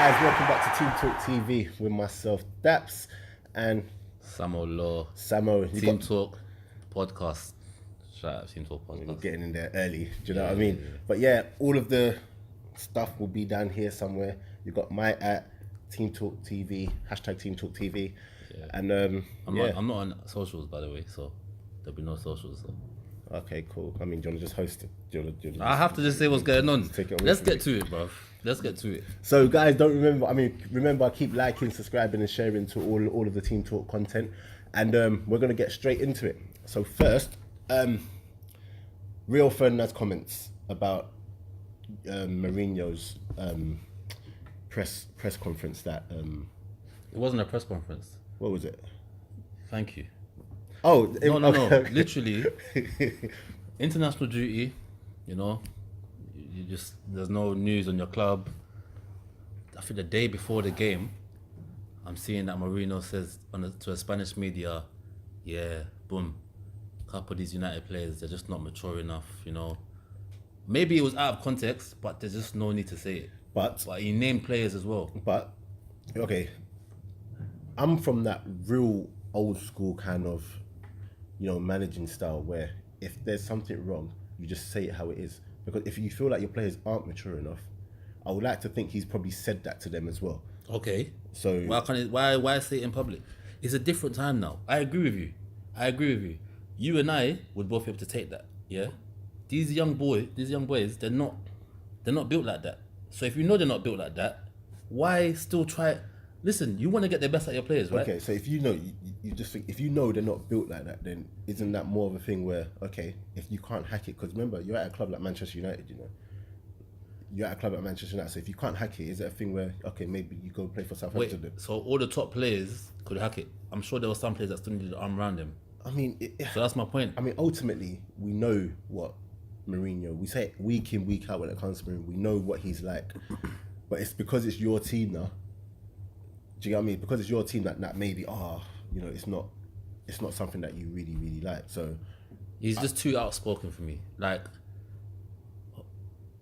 guys, welcome back to Team Talk TV with myself, Daps, and Sammo Law. Sammo. Team Talk Podcast. Shout out Team Talk Podcast. We're getting in there early, do you know what I mean? Yeah. But yeah, all of the stuff will be down here somewhere. You've got my at Team Talk TV, hashtag Team Talk TV. Yeah. And I'm not on socials, by the way, so there'll be no socials. So. Okay, cool. I mean, do you want to just host it? I have to just say what's going on. Let's get to it, bro. Let's get to it. So, guys, remember, I keep liking, subscribing, and sharing to all of the Team Talk content, and we're gonna get straight into it. So first, Real Friend has comments about Mourinho's press conference that it wasn't a press conference. What was it? Thank you. Oh, no. Literally, international duty. You know, you just there's no news on your club. I think the day before the game, I'm seeing that Mourinho says to a Spanish media, "Yeah, boom, a couple of these United players, they're just not mature enough." You know, maybe it was out of context, but there's just no need to say it. But he named players as well. But okay, I'm from that real old school kind of, managing style where if there's something wrong, you just say it how it is. Because if you feel like your players aren't mature enough, I would like to think he's probably said that to them as well. Okay. So why say it in public? It's a different time now. I agree with you. You and I would both be able to take that. Yeah. These young boys, they're not built like that. So if you know they're not built like that, why still try? Listen, you want to get the best out of your players, right? Okay, so if you know, you just think, if you know they're not built like that, then isn't that more of a thing where, okay, if you can't hack it, because remember, you're at a club like Manchester United, You're at a club like Manchester United, so if you can't hack it, is it a thing where, okay, maybe you go play for Southampton? Wait, so all the top players could hack it? I'm sure there were some players that still needed the arm around them. I mean... so that's my point. I mean, ultimately, we know what Mourinho, we say it week in, week out when it comes to Mourinho, we know what he's like. But it's because it's your team now. Do you get what I mean? Because it's your team that maybe, it's not something that you really, really like. So he's just too outspoken for me. Like,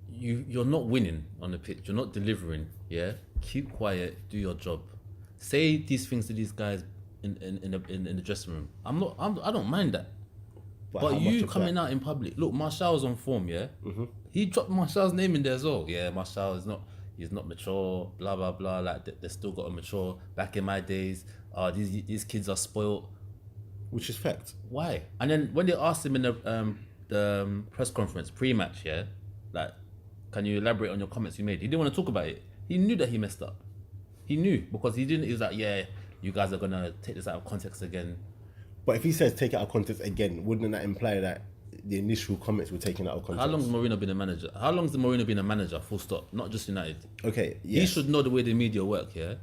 you're not winning on the pitch. You're not delivering. Yeah, keep quiet. Do your job. Say these things to these guys in the dressing room. I don't mind that. But you coming out in public. Look, Martial's on form. Yeah, He dropped Martial's name in there as well. Yeah, Martial is not. He's not mature, blah, blah, blah. Like, they still got to mature. Back in my days, these kids are spoiled. Which is fact. Why? And then when they asked him in the press conference, pre-match, yeah? Like, can you elaborate on your comments you made? He didn't want to talk about it. He knew that he messed up. He knew, because he was like, yeah, you guys are going to take this out of context again. But if he says take it out of context again, wouldn't that imply that the initial comments were taken out of context? How long has Mourinho been a manager? How long has Mourinho been a manager? Full stop. Not just United. Okay, yes. He should know the way the media work, yeah?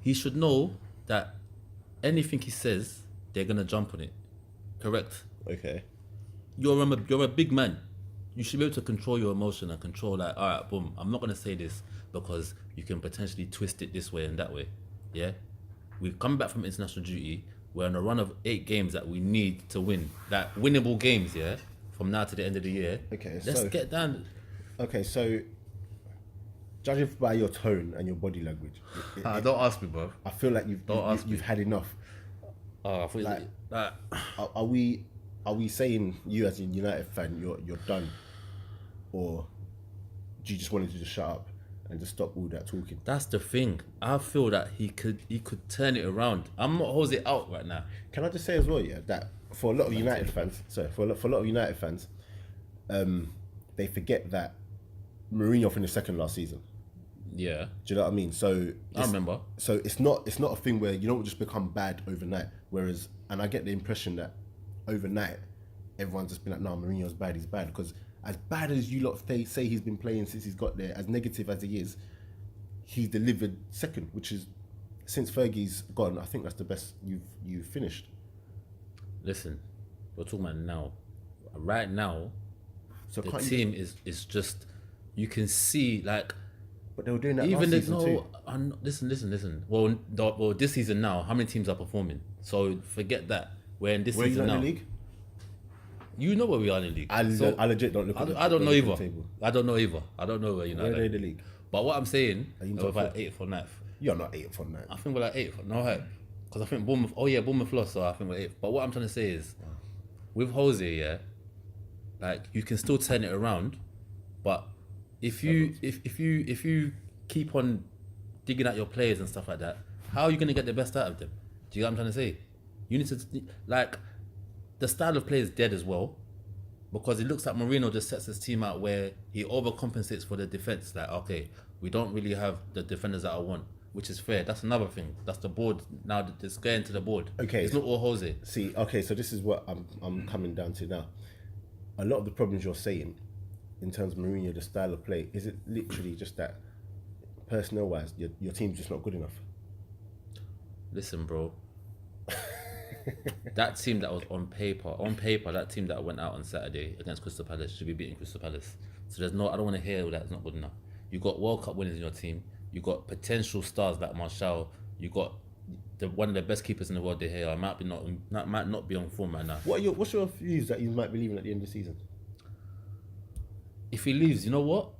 He should know that anything he says, they're going to jump on it. Correct? Okay. You're a big man. You should be able to control your emotion and control, like, all right, boom, I'm not going to say this because you can potentially twist it this way and that way, yeah? We've come back from international duty. We're on a run of 8 games that we need to win. Like, winnable games, yeah? From now to the end of the year. Okay, Let's get down. Okay, so judging by your tone and your body language... don't ask me, bro. I feel like you've had enough. I thought are we saying you as a United fan, you're done? Or do you just wanted to just shut up and just stop all that talking? That's the thing. I feel that he could turn it around. I'm not Jose out right now. Can I just say as well, yeah, that for a lot of United fans, they forget that Mourinho finished second last season. Yeah. Do you know what I mean? So I remember. So it's not a thing where you don't just become bad overnight. Whereas, and I get the impression that overnight everyone's just been like, no, Mourinho's bad, he's bad. Because as bad as you lot say he's been playing since he's got there, as negative as he is, he's delivered second, which is, since Fergie's gone, I think that's the best you've finished. Listen, we're talking about now. Right now, so the team is just, you can see, like... But they were doing that even last season too. Listen. Well, this season now, how many teams are performing? So forget that. We're in this season now. Where are you in the league? You know where we are in the league. I legit don't look at the I don't know either. I don't know either. I don't know where United. Where are they in the league? But what I'm saying, Are you in we're top four? about 8th or 9th. You're not 8th on that. I think we're like 8th. No hype. Because I think Bournemouth. Oh yeah, Bournemouth lost, so I think we're 8th. But what I'm trying to say is, with Jose, yeah, like you can still turn it around, but if you keep on digging at your players and stuff like that, how are you gonna get the best out of them? Do you get what I'm trying to say? You need to like the style of play is dead as well, because it looks like Mourinho just sets his team out where he overcompensates for the defense. Like, okay, we don't really have the defenders that I want, which is fair. That's another thing. That's the board now. It's going to the board. Okay, it's not all Jose. See, okay, so this is what I'm coming down to now. A lot of the problems you're saying, in terms of Mourinho, the style of play, is it literally just that personnel-wise, your team's just not good enough? Listen, bro. That team that was on paper, that team that went out on Saturday against Crystal Palace should be beating Crystal Palace. So I don't want to hear that's not good enough. You got World Cup winners in your team. You got potential stars like Martial. You got one of the best keepers in the world. De Gea might not be on form right now. What's your views that you might be leaving at the end of the season? If he leaves, you know what?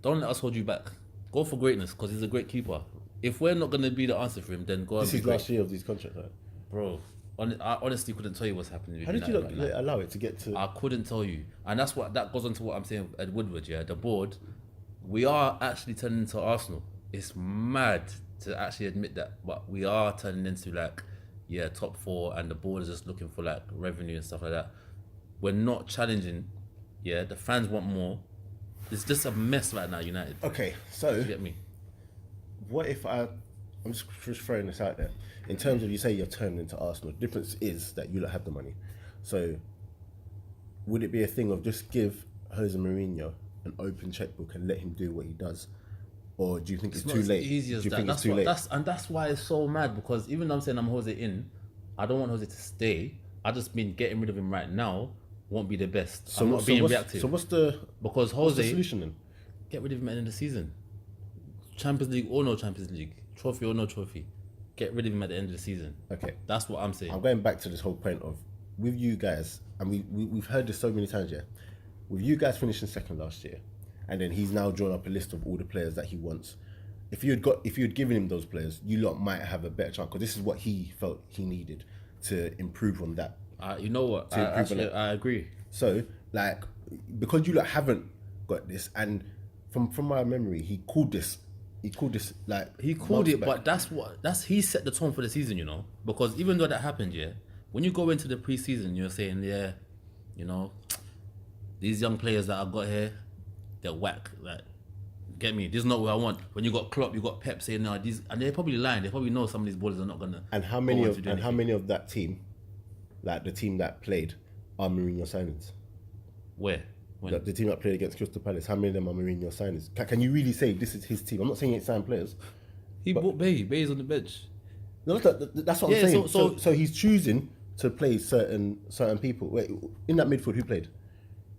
Don't let us hold you back. Go for greatness, because he's a great keeper. If we're not going to be the answer for him, then go. This is last year of these contracts, right? Bro. I honestly couldn't tell you what's happening. How did you not allow it to get to? I couldn't tell you, and that goes on to what I'm saying with Ed Woodward. Yeah, the board, we are actually turning into Arsenal. It's mad to actually admit that, but we are turning into top 4, and the board is just looking for like revenue and stuff like that. We're not challenging. Yeah, the fans want more. It's just a mess right now, United. Okay, so You get me? what if I'm just throwing this out there. In terms of, you say you're turning into Arsenal, the difference is that you don't have the money. So would it be a thing of just give Jose Mourinho an open checkbook and let him do what he does? Or do you think it's too late? Easy as do you that. think That's it's too late? That's why it's so mad, because even though I'm saying I'm Jose in, I don't want Jose to stay. I just mean getting rid of him right now won't be the best. So I'm not being reactive. So what's the solution then? Get rid of him at the end of the season. Champions League or no Champions League, trophy or no trophy, get rid of him at the end of the season. Okay, that's what I'm saying. I'm going back to this whole point of, with you guys, and we've heard this so many times, yeah. With you guys finishing second last year, and then he's now drawn up a list of all the players that he wants. If you had given him those players, you lot might have a better chance, because this is what he felt he needed to improve on that. You know what? I agree. So, like, because you lot haven't got this, and from my memory, he called this like he called it, but he set the tone for the season, you know. Because even though that happened, yeah, when you go into the pre-season, you're saying, yeah, you know, these young players that I got here, they're whack. Like, get me? This is not what I want. When you got Klopp, you got Pep saying, no, these, and they're probably lying. They probably know some of these ballers are not gonna. And how many of that team, like the team that played, are Mourinho signings? Where? When? The team that played against Crystal Palace, how many of them are Mourinho signings? Can you really say this is his team? I'm not saying he ain't signed players. He bought Bay. Bay's on the bench. No, that's what I'm saying. So he's choosing to play certain people. Wait, in that midfield, who played?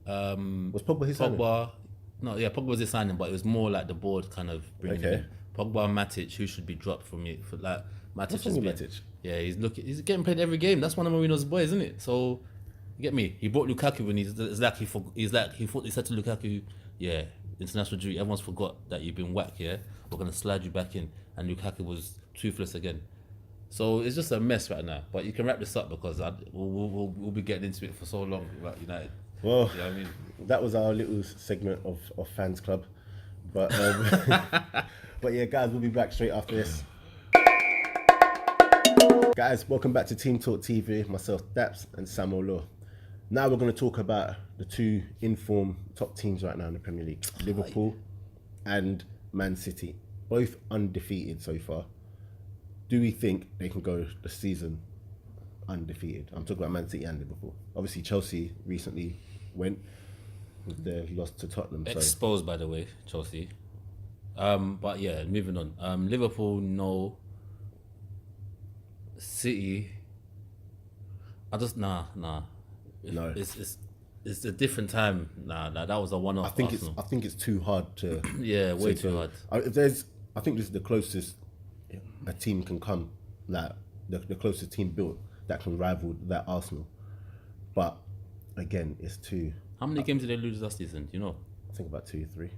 Was Pogba his signing? Pogba was his signing, but it was more like the board kind of bringing him in. Pogba and Matic, who should be dropped from it for like Matic. Matic? Yeah, he's getting played every game. That's one of Mourinho's boys, isn't it? So. You get me? He brought Lukaku when he said to Lukaku, yeah, international duty, everyone's forgot that you've been whacked, yeah? We're going to slide you back in. And Lukaku was toothless again. So it's just a mess right now. But you can wrap this up, because we'll be getting into it for so long about United. Well, you know what I mean? That was our little segment of Fans Club. But but yeah, guys, we'll be back straight after this. Guys, welcome back to Team Talk TV. Myself, Daps, and Sammo Law. Now we're going to talk about the two in-form top teams right now in the Premier League. Liverpool and Man City. Both undefeated so far. Do we think they can go the season undefeated? I'm talking about Man City and Liverpool. Obviously, Chelsea recently went with their loss to Tottenham. Exposed, by the way, Chelsea. But yeah, moving on. Liverpool, no. City, nah. No, it's a different time. Nah, that was a one-off. I think it's too hard to. Yeah, way too hard. I think this is the closest a team can come, like the closest team built that can rival that Arsenal. But again, it's too. How many games did they lose last season? Do you know? I think about 2 or 3.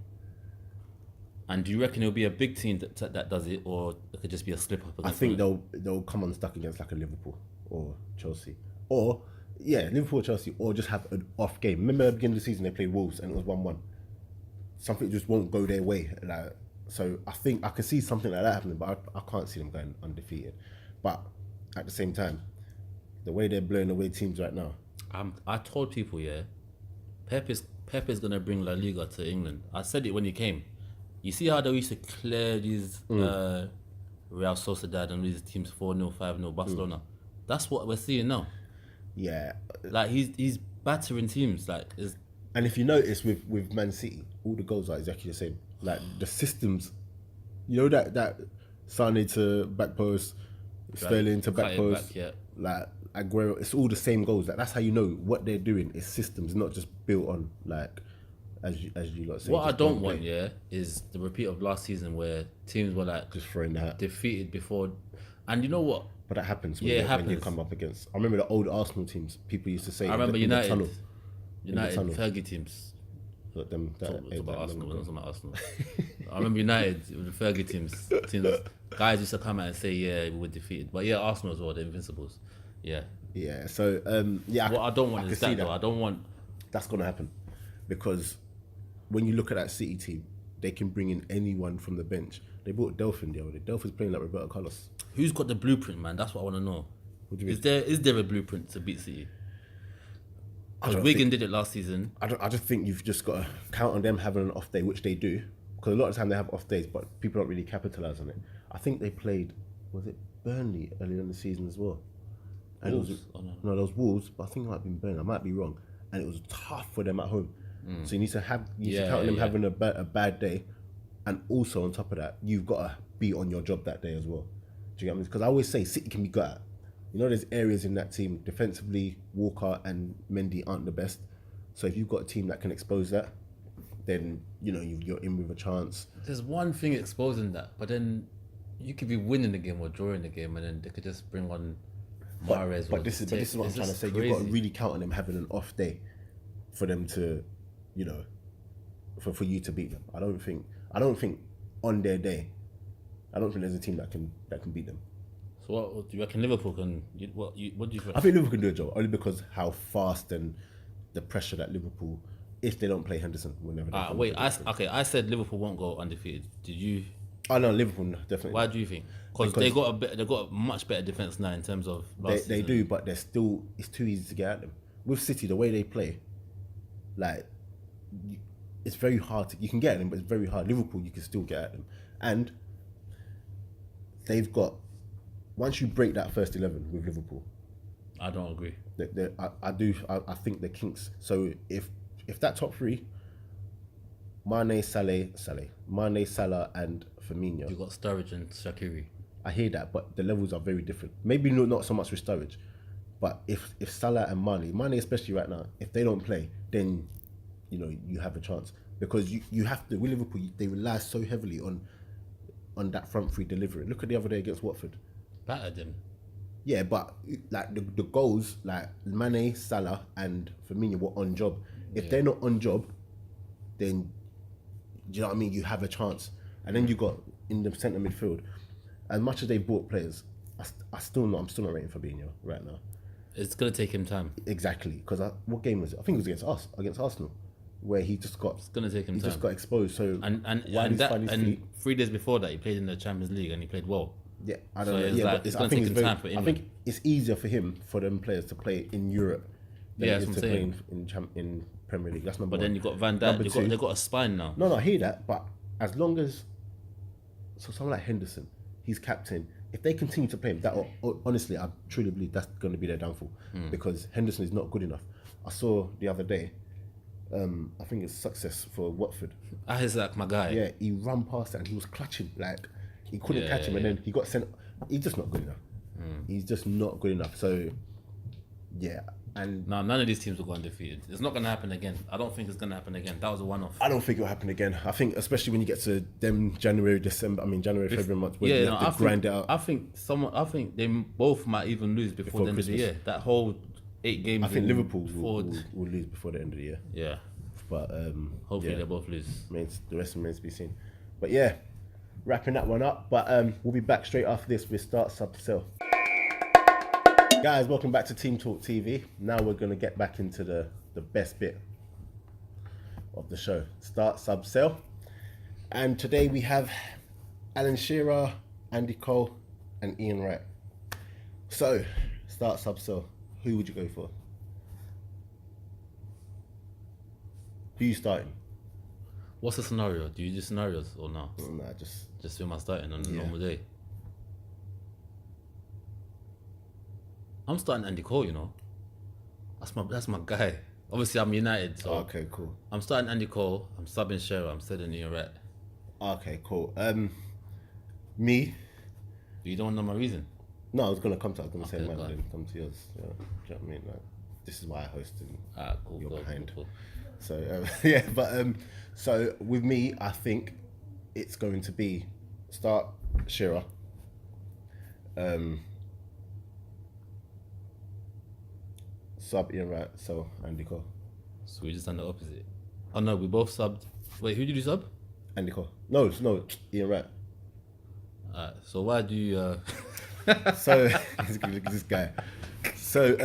And do you reckon it'll be a big team that does it, or it could just be a slip up? I think they'll come unstuck against like a Liverpool or Chelsea, or Liverpool or Chelsea, or just have an off game. Remember at the beginning of the season they played Wolves and it was 1-1. Something just won't go their way. Like, so I think I can see something like that happening, but I can't see them going undefeated. But at the same time, the way they're blowing away teams right now. I told people, Pep is gonna bring La Liga to England. I said it when he came. You see how they used to clear these Real Sociedad and these teams 4-0, 5-0, Barcelona. That's what we're seeing now. Yeah, like he's battering teams. And if you notice with Man City, all the goals are exactly the same. Like the systems, you know that Sané to back post, Sterling to back post, like Aguero. It's all the same goals. Like that's how you know what they're doing is systems, not just built on like as you lot say. What I don't want, is the repeat of last season where teams were like just throwing that defeated before, and you know what? But that happens when you come up against. I remember the old Arsenal teams. People used to say. I remember United Fergie teams. Look, about Arsenal. I remember United with the Fergie teams. Guys used to come out and say, we were defeated. But Arsenal as well, the Invincibles. Yeah. So what I don't want is that though. I don't want. That's gonna happen, because when you look at that City team, they can bring in anyone from the bench. They brought Delphin the other day. Delphin's playing like Roberto Carlos. Who's got the blueprint, man? That's what I want to know. What do you mean? Is there a blueprint to beat City? Because Wigan did it last season. I just think you've just got to count on them having an off day, which they do. Because a lot of the time they have off days, but people don't really capitalise on it. I think they played, was it Burnley earlier in the season as well? And Wolves? No, there was Wolves, but I think it might have been Burnley. I might be wrong. And it was tough for them at home. So you need to count on them having a bad day. And also on top of that, you've got to be on your job that day as well. Do you get what I mean? Because I always say City can be good at. You know, there's areas in that team, defensively, Walker and Mendy aren't the best. So if you've got a team that can expose that, then, you're in with a chance. There's one thing exposing that, but then you could be winning the game or drawing the game, and then they could just bring on Mahrez. But this is what I'm trying to say. Crazy. You've got to really count on them having an off day for them to, for you to beat them. I don't think on their day, I don't think there's a team that can beat them. So what do you reckon Liverpool can? What do you think? I think Liverpool can do a job only because how fast and the pressure that Liverpool, if they don't play Henderson, whenever. I said Liverpool won't go undefeated. Did you? Oh no, Liverpool definitely. Why do you think? Because they got a much better defense now in terms of. They do, but it's too easy to get at them. With City, the way they play, like, it's very hard you can get at them, but it's very hard. Liverpool, you can still get at them, and they've got. Once you break that first 11 with Liverpool, I don't agree. I do. I think the kinks. So if that top three, Mane, Salah, and Firmino. You got Sturridge and Shaqiri. I hear that, but the levels are very different. Maybe not so much with Sturridge, but if Salah and Mane especially right now, if they don't play, then you have a chance, because you have to. With Liverpool, they rely so heavily on that front three delivery. Look at the other day against Watford. Battered them. Yeah, but like the goals, like Mane, Salah, and Firmino were on job. If they're not on job, then do you know what I mean? You have a chance. And then you got in the centre midfield. As much as they bought players, I'm still not rating Fabinho right now. It's gonna take him time. Exactly, because what game was it? I think it was against Arsenal, where he just got. It's gonna take him time. He just got exposed. So and 3 days before that, he played in the Champions League and he played well. Yeah, I don't know. Yeah, but it's gonna take him time for England. I think it's easier for them players to play in Europe than it is to play in Premier League. That's number one. But then you got Van Dijk. They've got a spine now. No, I hear that. But as long as someone like Henderson, he's captain. If they continue to play him, honestly, I truly believe that's going to be their downfall, because Henderson is not good enough. I saw the other day, I think it's success for Watford. Isaac, my guy. Yeah, he ran past it and he was clutching, like he couldn't catch him, and then he got sent. He's just not good enough. He's just not good enough. So, yeah. And no, none of these teams will go undefeated. It's not going to happen again. I don't think it's going to happen again. That was a one-off. I don't think it'll happen again. I think, especially when you get to them January, February months, where you have to grind it out. I think they both might even lose before the end of the year. That whole 8 games. I think Liverpool will lose before the end of the year. Yeah. But hopefully they both lose. The rest remains to be seen. But yeah, wrapping that one up. But we'll be back straight after this with Start Sub Sell. Guys, welcome back to Team Talk TV. Now we're going to get back into the best bit of the show, Start Sub Sell. And today we have Alan Shearer, Andy Cole, and Ian Wright. So, Start Sub Sell. Who would you go for? Who you starting? What's the scenario? Do you do scenarios or no? Nah, just who am I starting on a normal day? I'm starting Andy Cole, you know. That's my guy. Obviously, I'm United, so okay, cool. I'm starting Andy Cole. I'm subbing Shearer. I'm setting Ian Wright. Okay, cool. Me. You don't want to know my reason? No, I was gonna come to. I was gonna say mine, go on. then come to yours. Yeah, do you know what I mean? Like, this is why I host and Cool. you're behind. Cool. So yeah, but so with me, I think it's going to be start Shearer. Sub Ian Wright, so Andy Cole. So we just done the opposite. Oh no, we both subbed. Wait, who did you sub? Andy Cole. No, Ian Wright. So why do you? So look at this guy. So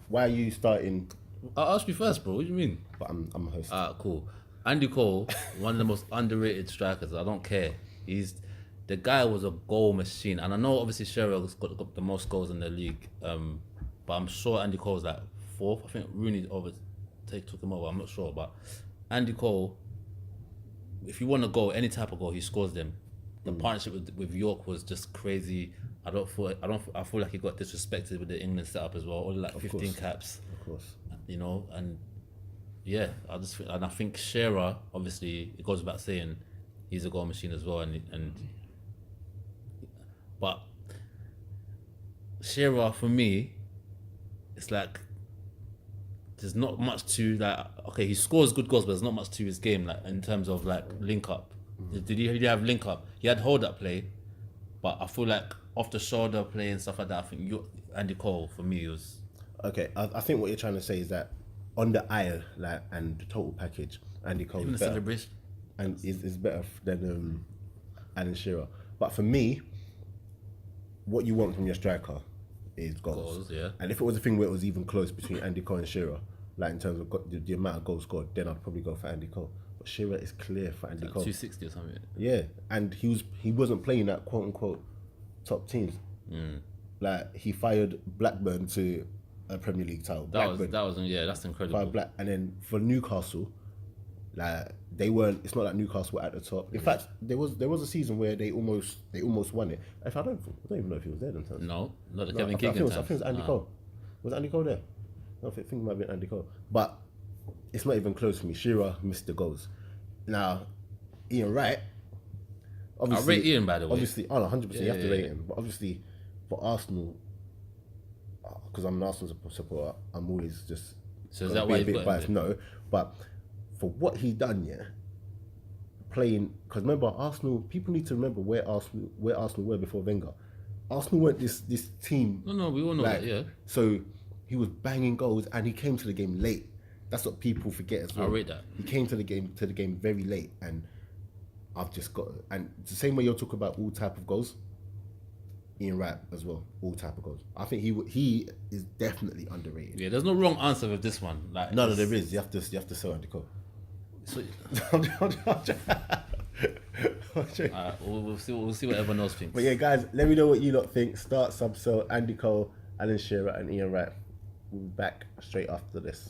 why are you starting? I'll ask you first, bro. What do you mean? But I'm a host. Cool. Andy Cole, one of the most underrated strikers. I don't care. The guy was a goal machine, and I know obviously Shearer's got the most goals in the league. But I'm sure Andy Cole's like fourth. I think Rooney took him over. I'm not sure, but Andy Cole, if you want a goal, any type of goal, he scores them. The partnership with York was just crazy. I feel like he got disrespected with the England setup as well. Only like 15 caps. Of course. You know, and yeah, I think Shearer, obviously, it goes without saying, he's a goal machine as well, but Shearer for me, it's like there's not much to like. Okay, he scores good goals, but there's not much to his game, like in terms of like link up. Did he really have link up? He had hold up play, but I feel like off the shoulder play and stuff like that. I think Andy Cole for me was okay. I think what you're trying to say is that on the aisle, like, and the total package, Andy Cole even is the better, celebration. and is better than Alan Shearer. But for me, what you want from your striker is goals. Yeah. And if it was a thing where it was even close between Andy Cole and Shearer, like in terms of the amount of goals scored, then I'd probably go for Andy Cole. But Shearer is clear for Andy Like Cole. 260 or something. Yeah, and he wasn't playing at quote unquote top teams. Like he fired Blackburn to a Premier League title. That was that's incredible. Fired Black, and then for Newcastle, like they weren't. It's not like Newcastle were at the top. In fact, there was a season where they almost won it. I don't even know if he was there then. No, not the No, Kevin I Keegan think time. it was Andy Cole. Was Andy Cole there? I think it might have been Andy Cole. But it's not even close for me. Shearer missed the goals. Now, Ian Wright. Obviously, I rate Ian, by the way. Obviously, 100%. You have to rate him. But obviously, for Arsenal, because I'm an Arsenal supporter, I'm always just. So is that why you've got biased? him? No, but for what he done, playing, because remember Arsenal. People need to remember where Arsenal were before Wenger. Arsenal weren't this team. No, we all know that, yeah. So he was banging goals, and he came to the game late. That's what people forget as well. I rate that. He came to the game very late, and I've just got. And it's the same way you're talking about all type of goals. Ian Wright as well, all type of goals. I think he is definitely underrated. Yeah, there's no wrong answer with this one. Like No, there is. You have to sell Andy Cole. So, we'll see what everyone else thinks. But yeah, guys, let me know what you lot think. Start, sub, sell, Andy Cole, Alan Shearer, and Ian Wright. We'll be back straight after this.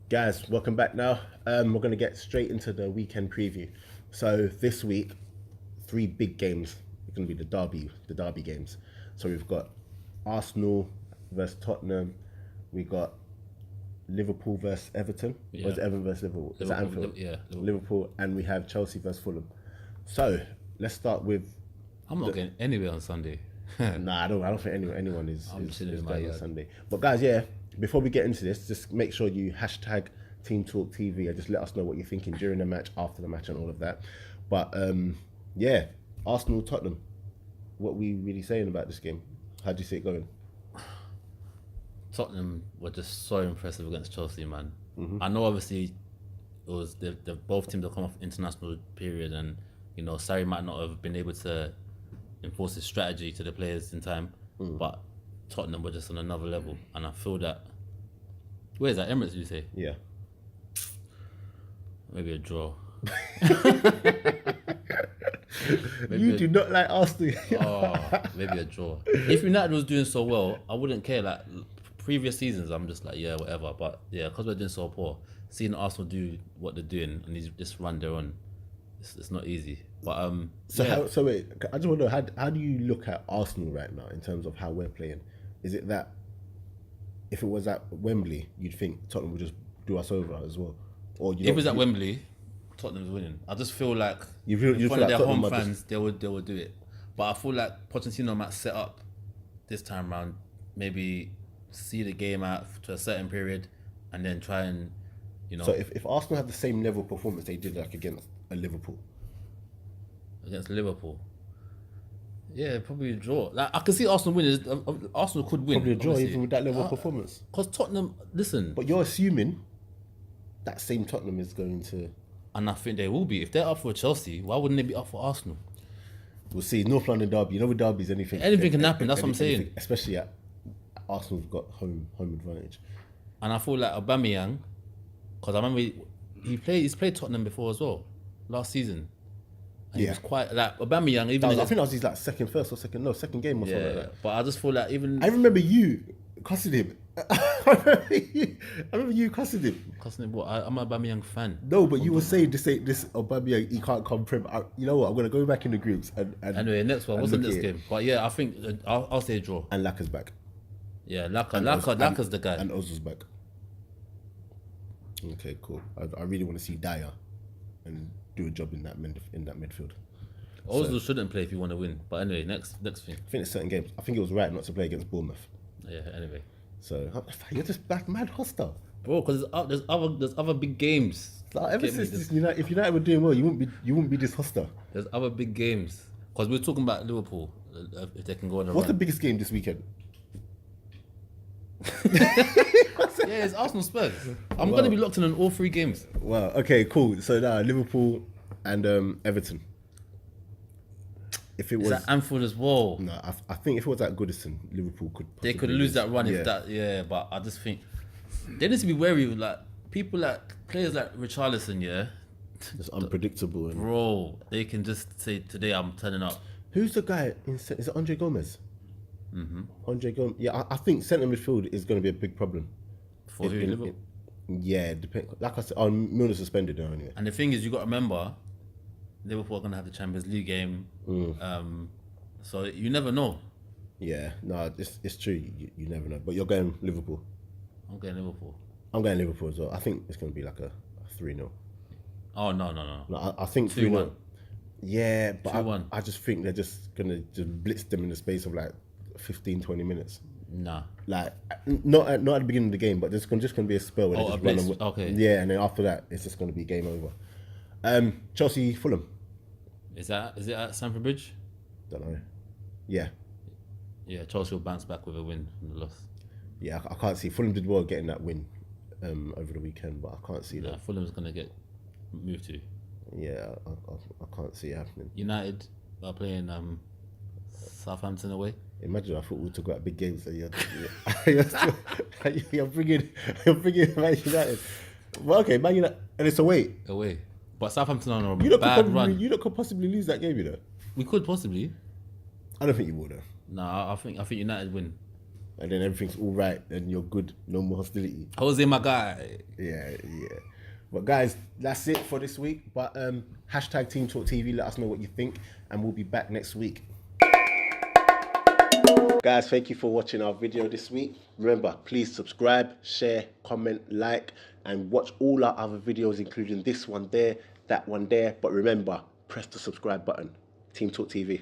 Guys, welcome back now. We're going to get straight into the weekend preview. So this week, 3 big games. It's going to be the derby games. So we've got Arsenal versus Tottenham. We got Liverpool versus Everton. Yeah. Or is it Everton versus Liverpool? Is it Anfield? Yeah. Liverpool, and we have Chelsea versus Fulham. So let's start with. I'm not getting anywhere on Sunday. Nah, I don't think anyone is chilling in my going on yard. Sunday. But guys, yeah, before we get into this, just make sure you hashtag TeamTalkTV and just let us know what you're thinking during the match, after the match, and all of that. But yeah, Arsenal Tottenham. What are we really saying about this game? How do you see it going? Tottenham were just so impressive against Chelsea, man. Mm-hmm. I know, obviously, the both teams have come off international period, and you know Sarri might not have been able to enforce his strategy to the players in time, but Tottenham were just on another level, and I feel that. Where is that? Emirates? Did you say? Yeah. Maybe a draw. You do not like Arsenal. Maybe a draw. If United was doing so well, I wouldn't care. Like previous seasons, I'm just like, yeah, whatever. But yeah, because we're doing so poor, seeing Arsenal do what they're doing and they just run their own, it's not easy. But So wait, I just want to know how do you look at Arsenal right now in terms of how we're playing? Is it that if it was at Wembley, you'd think Tottenham would just do us over as well, or if it was at Wembley, Tottenham's winning. I just feel like you in feel front like of their Tottenham home might fans, they would do it. But I feel like Pochettino might set up this time round, maybe see the game out to a certain period, and then try and, you know. So if Arsenal had the same level of performance they did like against a Liverpool, Yeah, probably a draw. Like I can see Arsenal winning. Arsenal could win. probably a draw obviously. even with that level of performance. Because Tottenham, listen, But you're assuming that same Tottenham is going to. and I think they will be. If they're up for Chelsea, why wouldn't they be up for Arsenal? We'll see. North London derby. You know with derbies, anything Can happen. That's what I'm saying. Especially at Arsenal's got home advantage. And I feel like Aubameyang, because I remember he's played Tottenham before as well, last season. And he was quite like Aubameyang. Even I think that was his like second game or something like that. But I just feel like even I remember you cussing him. I remember you cussing him. I'm an Aubameyang fan. No, but you were saying this Aubameyang, he can't come Prem. You know what? I'm gonna go back in the groups and Anyway, next one. What's the next game? But yeah, I think I'll say a draw. And Laka's back. Yeah, Laka's the guy. And Ozil's back. Okay, cool. I really want to see Dyer and do a job in that midfield. Ozil shouldn't play if you want to win. But anyway, next thing. I think there's certain games. I think it was right not to play against Bournemouth. Yeah. Anyway. So you're just mad hostile, bro. Because there's other big games. Like, ever since if United were doing well, you wouldn't be this hostile. There's other big games. Because we're talking about Liverpool, if they can go on a What's run. the biggest game this weekend? Yeah, it's Arsenal Spurs. I'm going to be locked in on all three games. Wow. Okay. Cool. So now Liverpool and Everton. If it was at Anfield as well. No, I think if it was at Goodison, Liverpool could. They could lose that run if that. Yeah, but I just think they need to be wary with like people like players like Richarlison. Yeah, it's unpredictable. Bro, they can just say today I'm turning up. Who's the guy? Is it Andre Gomez? Mm-hmm. Andre Gomez. Yeah, I think centre midfield is going to be a big problem. For who? Liverpool? Yeah, like I said, Milner's suspended now anyway. And the thing is, you got to remember, Liverpool are going to have the Champions League game. So you never know. Yeah, no, it's true. You never know. But you're going Liverpool. I'm going Liverpool. I'm going Liverpool as well. I think it's going to be like a 3-0. Oh, no. I think 3-0. Yeah, but I just think they're just going to just blitz them in the space of like 15, 20 minutes. Nah. Like, not at the beginning of the game, but there's just going to be a spell where they just run away. Okay. Yeah, and then after that, it's just going to be game over. Chelsea, Fulham. Is it at Stamford Bridge? Don't know. Yeah. Yeah, Chelsea will bounce back with a win from the loss. Yeah, I can't see. Fulham did well getting that win over the weekend, but I can't see that. Fulham's going to get moved to. Yeah, I can't see it happening. United are playing Southampton away. Imagine I thought we took out big games. So you're bringing Man United. Well, okay, Man United, and it's away. Away, but Southampton are on a bad run. You could possibly lose that game, you know. We could possibly. I don't think you will though. No, I think United win. And then everything's all right, and you're good. No more hostility. Jose, my guy. Yeah. But guys, that's it for this week. But hashtag TeamTalkTV. Let us know what you think, and we'll be back next week. Guys, thank you for watching our video this week. Remember, please subscribe, share, comment, like, and watch all our other videos, including this one there, that one there. But remember, press the subscribe button. Team Talk TV.